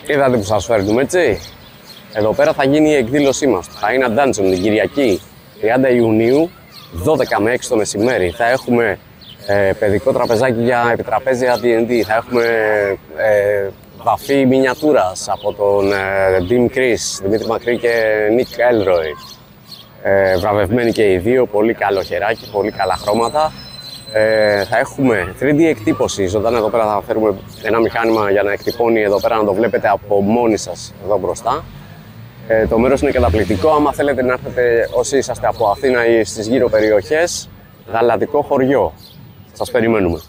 Είδατε που σας φέρνουμε, έτσι. Εδώ πέρα θα γίνει η εκδήλωσή μας. Θα είναι Dungeon την Κυριακή 30 Ιουνίου, 12 με 6 το μεσημέρι. Θα έχουμε παιδικό τραπεζάκι για επιτραπέζια D&D. Θα έχουμε βαφή μινιατούρας από τον Dean Chris, Δημήτρη Μακρύ και Nick Elroy. Βραβευμένοι και οι δύο, πολύ καλό χεράκι, πολύ καλά χρώματα. Θα έχουμε 3D εκτύπωση, ζωντανά εδώ πέρα θα φέρουμε ένα μηχάνημα για να εκτυπώνει εδώ πέρα, να το βλέπετε από μόνοι σας εδώ μπροστά. Το μέρος είναι καταπληκτικό, άμα θέλετε να έρθετε όσοι είσαστε από Αθήνα ή στις γύρω περιοχές, γαλατικό χωριό. Σας περιμένουμε.